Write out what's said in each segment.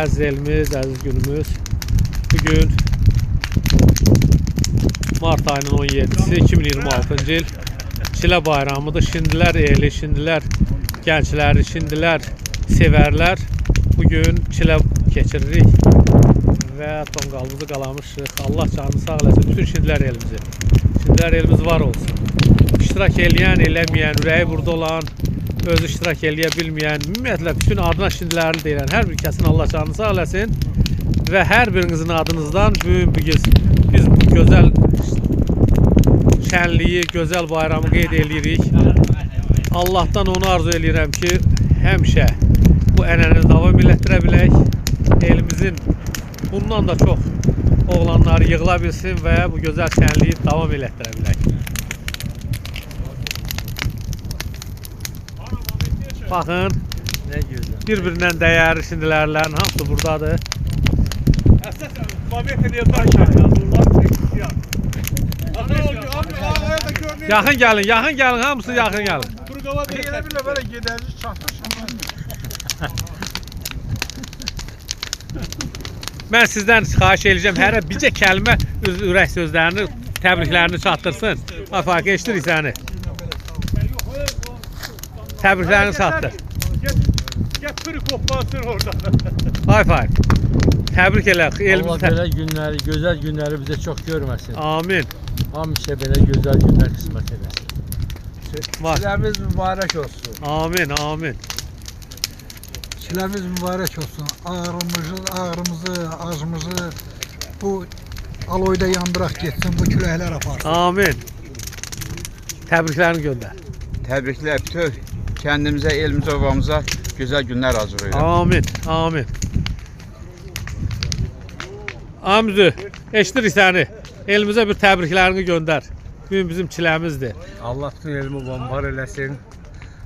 Əziz elimiz, əziz günümüz. Bugün Mart ayının 17'si 2026-cı il. Çilə bayramıdır. Şimdilər eli, şimdilər gəncləri, şimdilər sevərlər. Bugün çilə keçiririk və tonqalımızı qalamışıq. Allah canını sağ eləsin bütün şimdilər elimizi. Şimdilər elimiz var olsun. İştirak eləyən, eləməyən, ürəyi burada olan, özü iştirak eləyə bilməyən, ümumiyyətlə bütün adına şimdilərini deyilən hər bir kəsin Allah canını sağ eləsin. Və hər birinizin adınızdan biz bu gözəl şənliyi, gözəl bayramı qeyd eləyirik. Allah'tan onu arzu eləyirəm ki, həmişə bu ənənəni davam elətdirə bilək. Elimizin bundan da çox oğlanları yığıla bilsin və bu gözəl şənliyi davam elətdirə bilək. Baxın, bir-birindən dəyərli şimdilərlərin hamısı buradadır. Yaxın gəlin, hamısı yaxın gəlin. Mən sizdən xahiş edəcəm, hərə bircə kəlmə ürək sözlərini, təbriklərini çatdırsın. Fark eşdirik səni. Təbriklərini çatdır. Gətir qopansın orada. Fay. Təbrik elə. Allah belə günləri, gözəl günləri bizə çox görməsin. Amin. Həmişə belə gözəl günlər qismət eləsin. Çiləmiz mübarək olsun. Amin. Çiləmiz mübarək olsun. Ağrımızı, acımızı bu aloyda yandıraq getsin, bu küləklər aparsın. Amin. Təbriklərini göndər. Təbriklər bütün kəndimizə, elimizə, obamıza gözəl günlər arzulayıram. Amin. Amcı, eşidirik səni. Elimizə bir təbriklərini göndər. Bugün bizim çiləmizdir. Allah bütün elmi obamı var eləsin.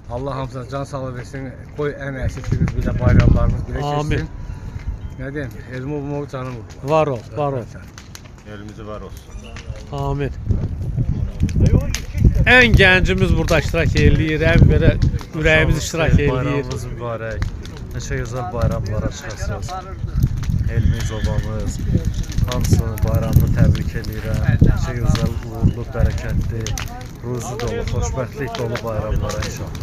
Allah hamısına can sağlığı versin. Qoy ən əksik bizə bayramlarımız belə keçsin. Nə deyim, elmi obamı canım. Var ol. Elimizi var olsun. Amin. Ən gəncimiz burada iştirak eləyir, belə ürəyimiz iştirak eləyir. Bayramımız mübarək. Neçə gözəl bayramlara çıxasınız. Elimiz, obamız, hamısını bayramını təbrik edirəm. Neçə gözəl, uğurlu, bərəkətli, ruzi dolu, xoşbəxtlik dolu bayramlara inşallah.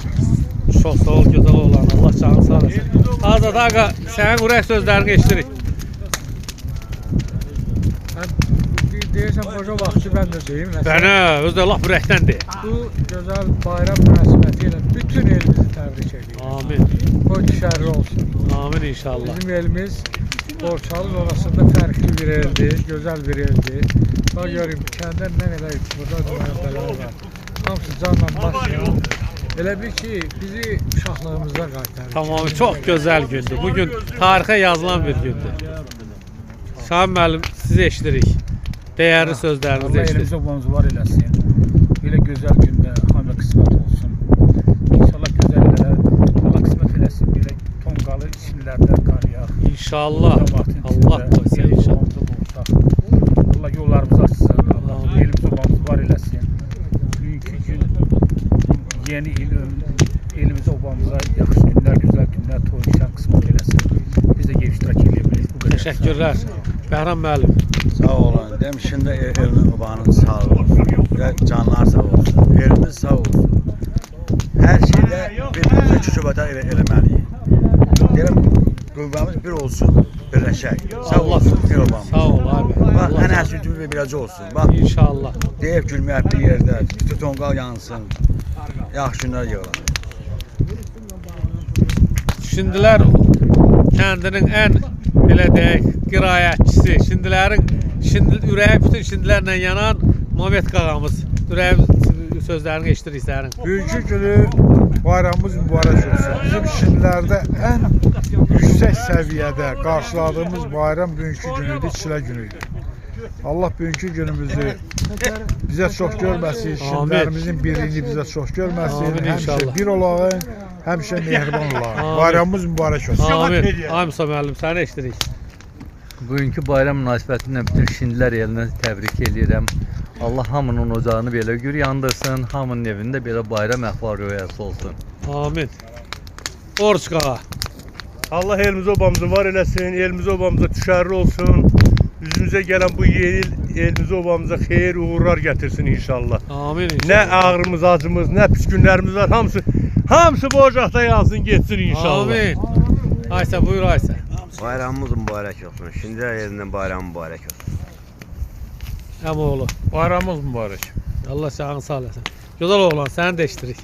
Çox sağ ol, gözəl oğlan. Allah canını sağ olasın. Azad ağa, sənin ürək sözlərini eşidirik. Deyirsən, qoca vaxtı mən də deyim. Bənə, özü də laf ürəkdəndir. Bu gözəl bayram münasibəti ilə bütün elimizi təbrik edirəm. Amin. Qoy düşərli olsun. Amin inşallah. Bizim elimiz Borçalız orasında fərqli bir eldir, gözəl bir eldir. Bax görün, kəndə nə qədər burada nümayəndələr var. Hamısı canla başlayır. Elə bir ki, bizi uşaqlığımızda qaytarır. Tamam, çox gözəl gündür. Bugün tarixə yazılan bir gündür. Şahin müəllim, sizi eşidirik. Dəyərli sözlərinizi Allah eşidirik. elimiz obamız var eləsin. Belə gözəl gündə hamıya qismət olsun. İnşallah gözəllərə Allah qismət eləsin. Belə tonqalı içinlərdə qar yağ. İnşallah. Allah qoysa inşallah. Allah yollarımızı açsın. Allah elimiz obamız var eləsin. Bugünkü gün yeni il elimiz obamıza yaxşı günlər, gözəl günlər, toy qismət eləsin. Biz də iştirak edə bilərik. Təşəkkürlər. Bəhram müəllim. Sağ olun. Demişim de elinin obanın sağ olsun. Ve canlar sağ olsun. Elimiz sağ olsun. Her şeyde birbirimize küçübada eləməliyik. Deyirəm, qüvvəmiz bir olsun, birləşək. Sağ olsun, el obamız. Sağ ol abi. Bak, ən əsli gibi beləcə olsun. Bak, İnşallah. deyib gülməyək bir yerdə, bütün tonqal yansın. Yaxşı günlər yığılar. Şimdilər kəndinin ən belə deyək, qirayətçisi, ürəyi bütün şimdilərlə yanan Mehmet qağamız. Ürəyi sözlərini eşidirik sənin. Bugünkü günü bayramımız mübarək olsun. Bizim şimdilərdə ən yüksək səviyyədə qarşıladığımız bayram bugünkü günüdür, çilə günüdür. Allah bugünkü günümüzü bizə çox görməsin, şimdilərimizin birini bizə çox görməsin. Həmişə bir olağın, həmişə mehriban olağın. Bayramımız mübarək olsun. Amin. Musa müəllim, səni eşidirik. Bugünkü bayram münasibətilə bütün Şindilər elinə təbrik edirəm. Allah hamının ocağını belə gür yandırsın, hamının evində belə bayram əhval-ruhiyyəsi olsun. Amin. Oruç qağa. Allah elimizi obamızı var eləsin, elimizi obamıza düşərli olsun. Üzümüze gelen bu yeni il elimizi obamıza xeyir, uğurlar getirsin inşallah. Amin inşallah. Ne ağrımız, acımız, ne pis günlerimiz var, hamısı bu ocaqda yansın, geçsin inşallah. Amin. Aysa buyur Aysa. Bayramımız mübarek olsun. Şimdilər yerindən bayram mübarek olsun. Əmoğlu. Bayramımız mübarek. Allah sağın sağ olasın. Güzel oğlan səni də iştirik.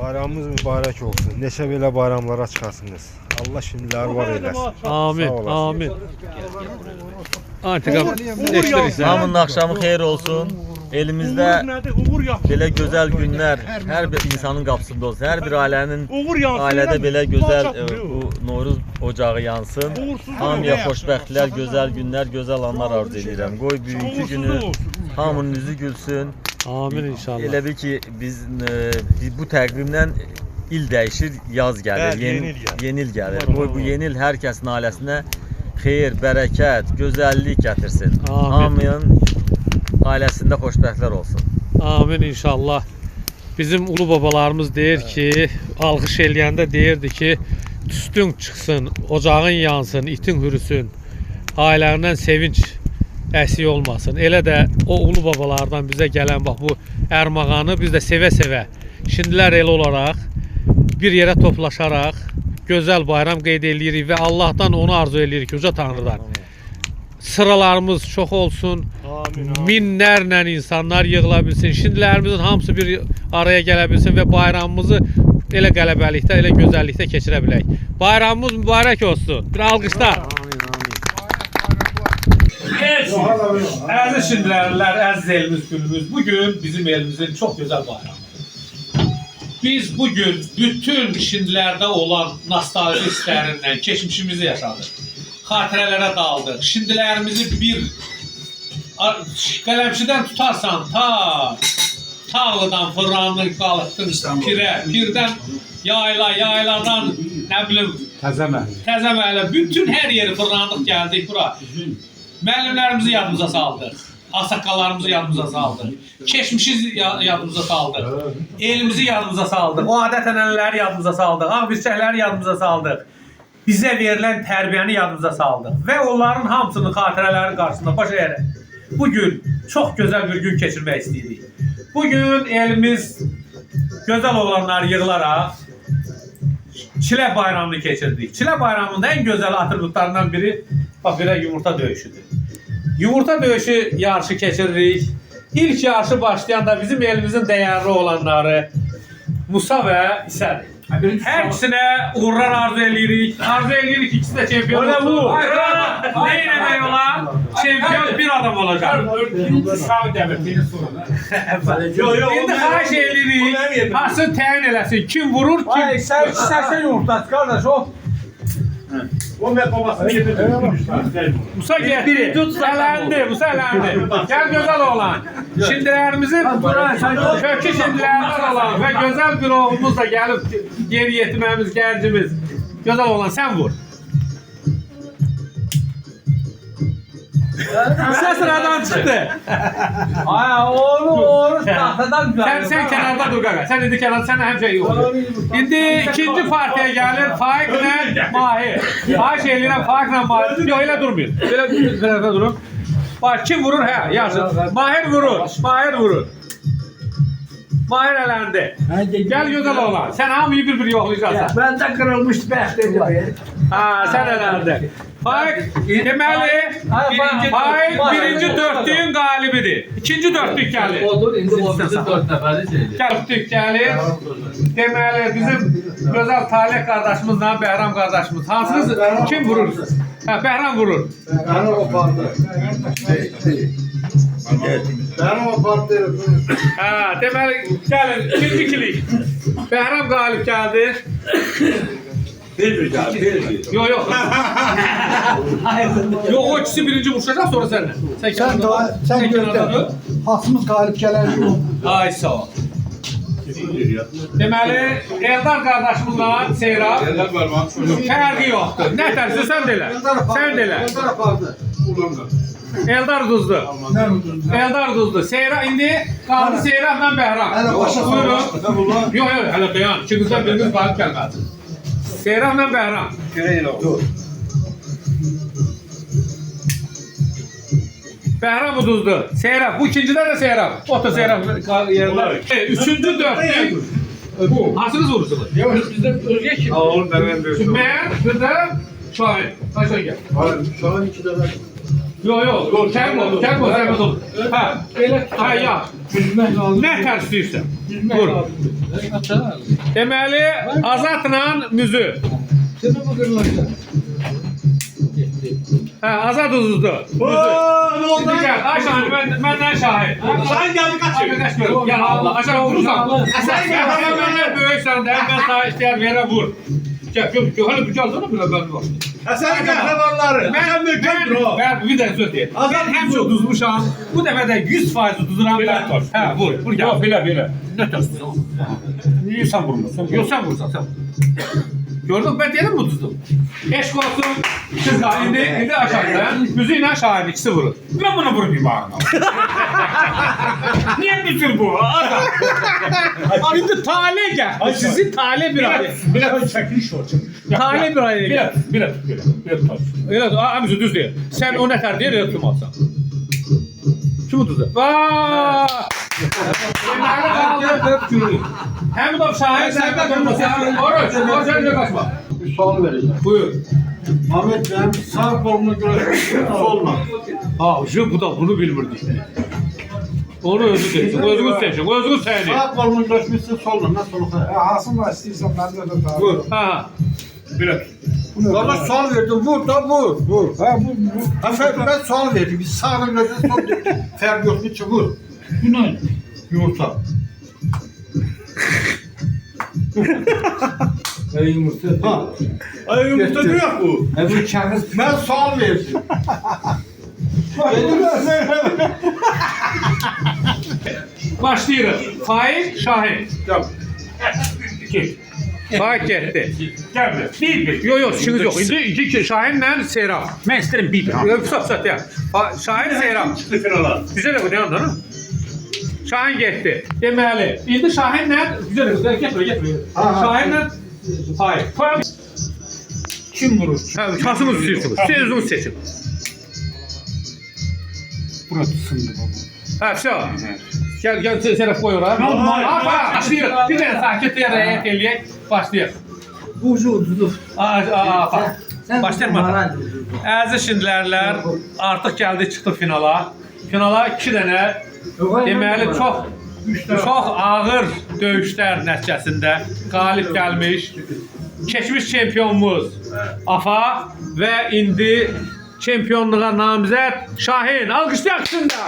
Bayramımız mübarek olsun. Neçə belə bayramlara çıxasınız. Allah şimdiləri var eləsin. Amin. Sağ olasın. Amin. Antiqam iştirik sən. Hamının akşamı xeyir olsun. Elimizdə Uğur yapsın. belə gözəl günlər hər bir insanın qapısında olsun. Hər bir ailənin Uğur yansın. ailədə belə gözəl Uğur bu Novruz ocağı yansın. Hamıya xoşbəxtlər, gözəl günlər, gözəl anlar arzu edirəm. Qoy bugünkü günü hamının üzü gülsün. Amin inşallah. Elə bil ki biz bu təqvimdən il dəyişir, yaz gəlir, Bəli, yeni il gəlir. yeni il gəlir. Qoy bu yeni il hər kəsin ailəsinə xeyir, bərəkət, gözəllik gətirsin. Amin. Hamının ailəsində xoşbəxtlər olsun. Amin inşallah. Bizim ulu babalarımız deyir ki, alğış eləyəndə deyirdi ki, tüstün çıxsın, ocağın yansın, itin hürüsün, ailərindən sevinç əsik olmasın. Elə də o ulu babalardan bizə gələn bax bu ərmağanı biz də sevə-sevə, şimdilər el olaraq bir yerə toplaşaraq gözəl bayram qeyd edirik və Allahdan onu arzu edirik, Uca Tanrıdan. Sıralarımız çox olsun, minlərlə insanlar yığıla bilsin, şimdilərimizin hamısı bir araya gələ bilsin və bayramımızı elə qələbəlikdə, elə gözəllikdə keçirə bilək. Bayramımız mübarək olsun. Bir alqışlar. Əziz şimdilərlər, əziz elimiz günümüz. Bugün bizim elimizin çox gözəl bayramı. Biz bugün bütün şimdilərdə olan nostalji hisslərindən keçmişimizi yaşadıq. Xatirələrə daldıq. Şimdilərimizi bir qələmçidən tutarsan ta Tağlıdan fırlanır, qalıqdın pirə, pirdən yayla, yayladan nə bilim Təzəmələ, bütün hər yeri fırlandıq, gəldik bura. Müəllimlərimizi yadımıza saldıq. Ağsaqqallarımızı yadımıza saldıq. Keçmişi yadımıza saldıq. Elimizi yadımıza saldıq. O adət-ənənələri yadımıza saldıq. Ağbirçəkləri yadımıza saldıq. Bizə verilən tərbiyəni yadımıza saldıq. Və onların hamısının xatirələri qarşısında baş əyərək bugün çox gözəl bir gün keçirmək istəyirik. Bugün elimiz gözəl olanlar yığılaraq Çilə bayramını keçirdik. Çilə bayramının ən gözəl atributlarından biri bax belə yumurta döyüşüdür. Yumurta döyüşü yarışı keçiririk. İlk yarışı başlayanda bizim elimizin dəyərli olanları Musa və İsədir. Hər ikisinə uğurlar arzu edirik. Arzu edirik ikisi də çempion olsun. Ne demək olar? Çempion bir adam olacaq. İndi xahiş edirik. Hasın təyin eləsin. Kim vurur, kim... Sən yumurtası qardaş o. O babasını getirdim. Musa getdi, sələndi, Musa sələndi. Gəl gözəl oğlan. Şimdilərimizin kökü şimdilərdən olan və gözəl bir oğlumuz da gəlib yeri yetirməmiz, gəncimiz. Gözəl oğlan, sən vur. Musa sıradan çıxdı. Oğlu tahtadan Sen kənarda dur qaqa. Sən indi kənarda, sən həmçə yox. İndi ikinci partiya gəlir Faiklə Mahir. Xahiş edirəm Faiklə Mahir. Yox, elə durmayın. Belə tərəfdə durun. Bax, kim vurur? Hə, yaxşı. Mahir vurur. Mahir vurur. Mahir eləndi. Gəl gözəl oğlan. Sən hamıyı bir-bir yoxlayacaqsan. Məndə qırılmışdı bəxtə. Ha, sən eləndi. Faik, deməli, Faik birinci dörtlüyün qalibidir. İkinci dörtlük gəlir. Odur, indi o bizi 4 nəfəri şeydir. Dörtlük gəlir. Deməli, bizim gözəl Talih qardaşımızla Bəhram qardaşımız. Hansınız? Kim vurur? Hə, Bəhram vurur. Bəni o partı. Bəni o partı. Hə, deməli, gəlin, ikinci ikilik. Bəhram qalib gəldi. Bir gəldi. Yox, yox. Yox, o ikisi birinci vuruşacaq, sonra sənlə. Sen gördün. Hasımız galip gelen şu. Ay, sağ ol. Deməli, Eldar qardaşımızla Seyrab fərqi yoxdur. Nə tərsi, sən də elə. Sən də elə. Eldar uduzdu. Eldar uduzdu. Seyrab, indi qaldı Seyrabla Bəhram. Buyurun. Yox, yox, hələ dayan. İkinizdən biriniz qalib gəlmədi. Seyranla Bəhram. Bəhram uduzdu. Seyran. Bu ikincide de Seyran. Otur Seyran yerine. Üçüncü dörtte. Hasınız vurursunuz. Bizde özge kim? Oğlum ben Meğer bir de Şahin. Taşan gel. Şahin 2 de ver. Yok. Kerbo, sen dur. Ha. Ha ya. Ne ters istəyirsən? Vur. Deməli, Azadla Müzü. Ha, Azad uzuzdu. Ne oldu? Ay Şahin, məndən Şahin. Şahin geldi kaçıyor. Ya Allah, aşağı vurursan. Sen gel, benden böyüksən də, mən sana istəyər verə vur. Gel, hadi bir çalsana biraz ben bak. Sen kahramanları. Ben Ben bir de söz deyim. Ben hem çok uzmuşam, bu defa da 100% uduzuram ben. Ha, vur gel. Yok bile. Ne diyorsun? Niye sen vurmuyorsun? Yok sen vursan sen. Gördün mü ben diyelim mi uduzdum? Eşk olsun, kızlar indi aşağıda. Müziğine Şahin ikisi vurur. Ben bunu vurmayayım ağzına. Niye bütün bu? Adam. Şimdi tale gel. Sizin tale bir ay. Biraz çekiliş var. Tale bir ay gel. Biraz. Evet, amca düz değil. Sen o ne kadar diye de tutmazsan. Kim uduzu? Vaaaa! Hem de Şahin sen de tutmasın. Oruç önce kaçma. bir sual vereceğim. Buyur. Ahmet benim sağ kolumla göre solma. Ha, bu da bunu bilmirdi. Onu özü seçsin, özünüz seni. Sağ kolumla göçmüşsün solma. Ne solu kaya? Hasımla istəyirsən məndə də tarif. Vur. Ha. Biraz. Valla sual verdim. Vur da vur. Vur. Ha bu Efendim ben sual verdim. Biz sağla göre sol dedik. Ferdi yok. Hiç vur. Bu ne? Yumurta. Yumurta. Ha. Ay yumurta ne yok bu? Bu kağıt. Ben sual verdim. Başlayırıq. Faik, Şahin. Git. Faik getdi. Gel buraya. Bir. Yok, işiniz yok. İndi iki Şahinlə Seyran. Ben isterim bir. Yok, sat ya. Şahin, Seyran. Güzel bu ne anladın? Şahin getdi. Deməli, indi Şahinlə güzel get. Şahinlə Faik. Kim vurur? Kasımız istəyirsiniz. Siz özünüz seçin. Burası sındı baba. Ha, все. Gel Serap koy oraya. Başlayırıq. Bir dənə sakit rəyət eləyək. Başlayırıq. Başlayırıq. Əziz şindilərlər, artıq gəldik, çıxdıq finala. Finala 2 dənə, deməli, çox ağır döyüşlər nəticəsində qalib gəlmiş, keçmiş çempionumuz Afa və indi çempionluğa namizəd Şahin. Alqışlayaq içində.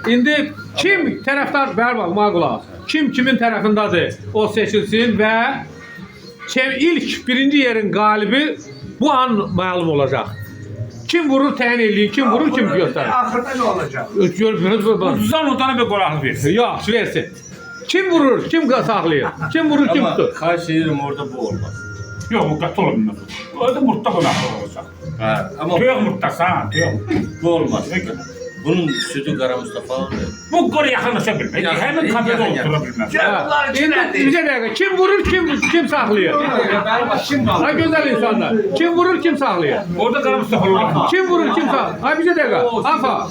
İndi kim tərəfdar, bəli bax, qulaq. Kim kimin tərəfindədir, o seçilsin və ilk birinci yerin qalibi bu an məlum olacaq. Kim vurur təyin eləyin, kim vurur, kim göstərir. Axırda ne olacak? Uzan odana bir qolaq versin. Yox, versin. Kim vurur, kim saxlayır, kim vurur, kim tutur. Kaç yerim orada bu olmaz. Yok bu katı olmuyor. Orada murtta konaklı olacak. Ha, ama Tüyek murttası ha, tüyek. bu olmaz. Bunun sütü Kara Mustafa aldı. Bu gol yakınlaşabilmek. Hemen kafede oturabilmez. İndi bizə dəqiqə, kim vurur, kim saxlayır. Ha, gözəl insanlar. Kim vurur, kim saxlayır. Orada Kara Mustafa olacak. Kim vurur, kim saxlayır. Ha, bizə dəqiqə. Afa,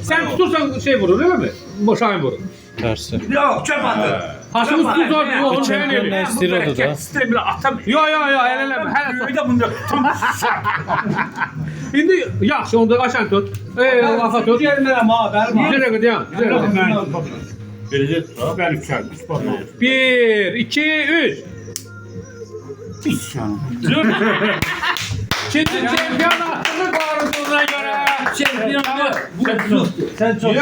sen tutursan şey vurur, öyle mi? Şahin vurur. Tersi. Yok çöp atı. Hasımız tutur, onu təyin Çempiyon eləyir. istiyordu da. İstedim bile atam. Yo, eləmə. Hələ Bir de bunda tam İndi yaxşı, onda aşağı tut. Afa tut. Gelmem ha, vermem. Bizə dəqiqə dayan. Bilecek. Ben içerim. 1, 2, 3. Pis yani. İkinci çempiyon hakkını koruduğuna göre. Sen çok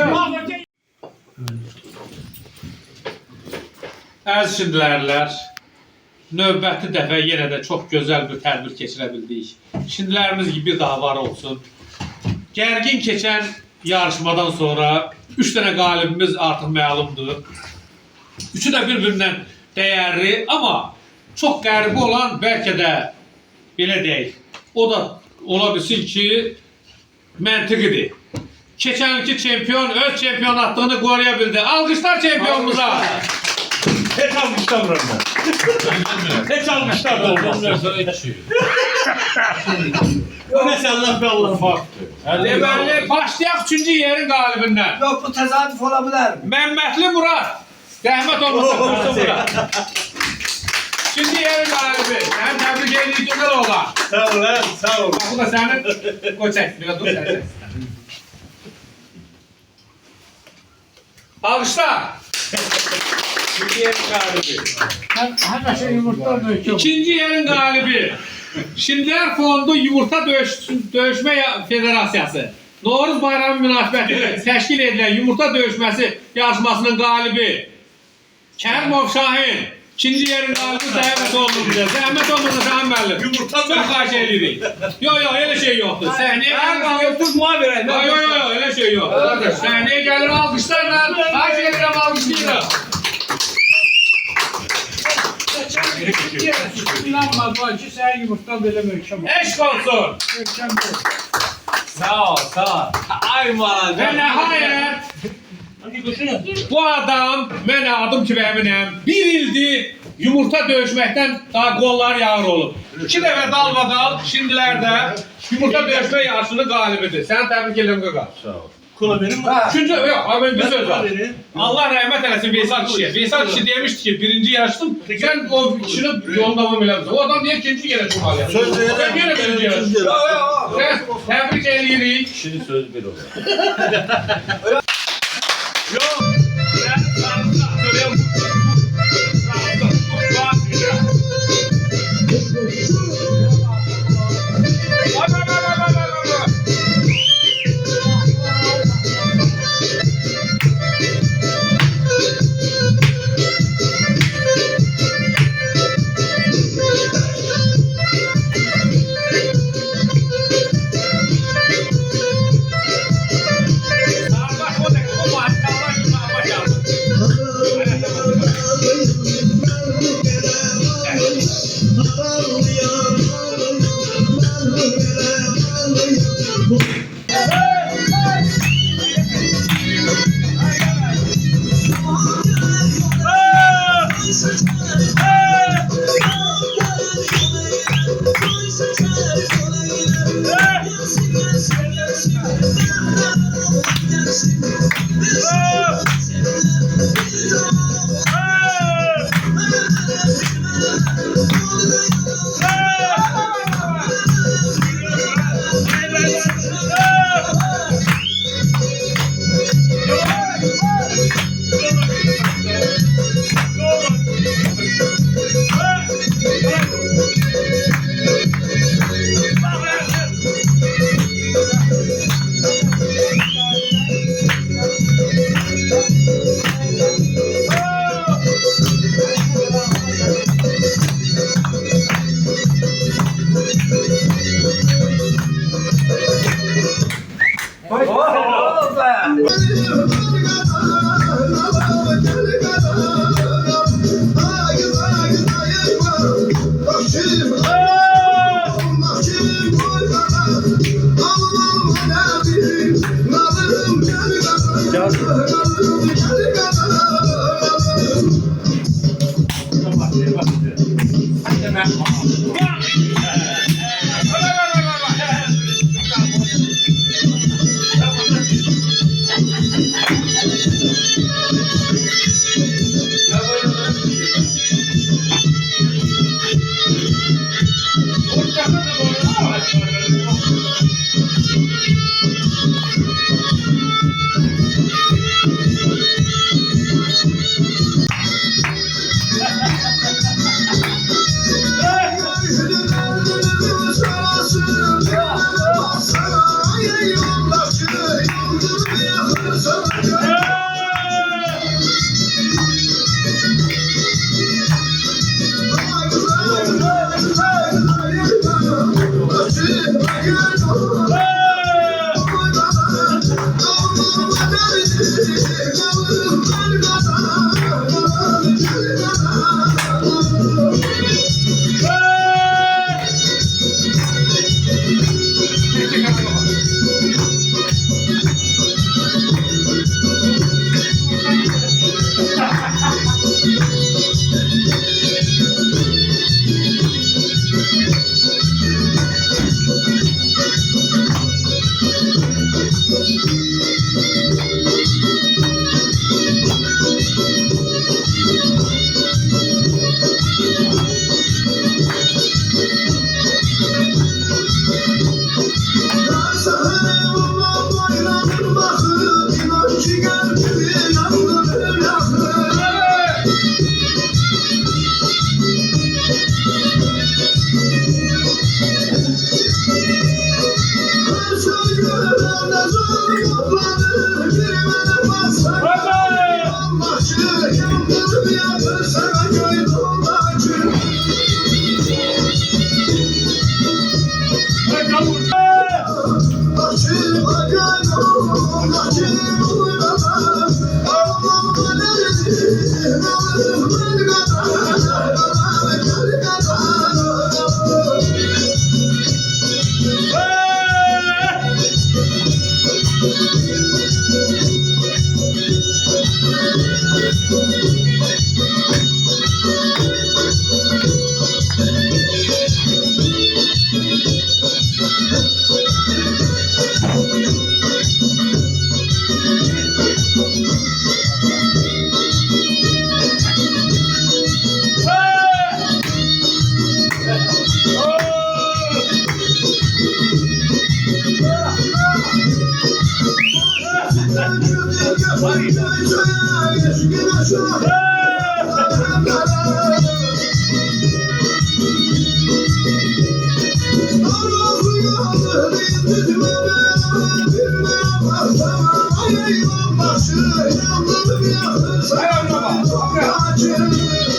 Əziz şindilərlər, növbəti dəfə yenə də çox gözəl bir tədbir keçirə bildik. Şindilərimiz gibi daha var olsun. Gərgin keçən yarışmadan sonra 3 dənə qalibimiz artıq məlumdur. Üçü də bir-birindən dəyərli, amma çox qəribə olan bəlkə də belə deyək. O da ola bilsin ki, məntiqidir. Keçənki çempion öz çempionatlığını qoruya bildi. Alqışlar çempionumuza. Hiç alkışlamıyorum ben. Hiç alkışlamıyorum. O ne Allah be Allah farklı. Deməli, başlayaq 3-cü yerin qalibindən. Yok bu tesadüf olabilir. Məmmədli Murad. Rəhmət olmasın Murad Murad. 3-cü yerin qalibi. Səni təbrik edirik gözəl oğlan. Sağ ol lan, sağ ol. Bu da sənin qoy çək, biraz dur çək. Alqışlar. 3-cü yerin qalibi. Həmişə yumurta möhkəm. 2-ci yerin qalibi. Şimdilər Fondu Yumurta Döyüşmə Federasiyası. Novruz bayramı münasibətilə təşkil edilən yumurta döyüşməsi yarışmasının qalibi Kərimov Şahin. 2-ci yerin qalibi zəhmət olunur bizə. Zəhmət olunur Şahin müəllim. Yumurta Çox xahiş edirik. Yox, elə şey yoxdur. Səhnəyə verək. Yox, elə şey yoxdur. Səhnəyə gəlir alqışlarla. Xahiş edirəm alqışlayırıq. İnanmaz var ki, sənin yumurtan belə möhkəm. Eşq olsun. Möhkəm deyil. Sağ ol, sağ ol. Ay man. Və nəhayət bu adam, mən adım kimi əminəm, bir ildir yumurta döyüşməkdən daha qollar yağır olub. 2 dəfə dalbadal, şimdilərdə yumurta döyüşmə yarışının qalibidir. Səni təbrik edirəm qaqa. Sağ ol. Kola verin mi? Üçüncü, yox, abi bir söz var. Allah rəhmət eləsin Veysel kişiyə. Veysel kişi demişdi ki, birinci yarışdım, sen o kişinin yolunu devam eləmişsin. O adam niye ikinci yere çıkmalı ya? Söz verin. Sen yine birinci yarıştın. Tebrik edirik. Kişinin sözü bir olur. Gel. Başı yandım yandım.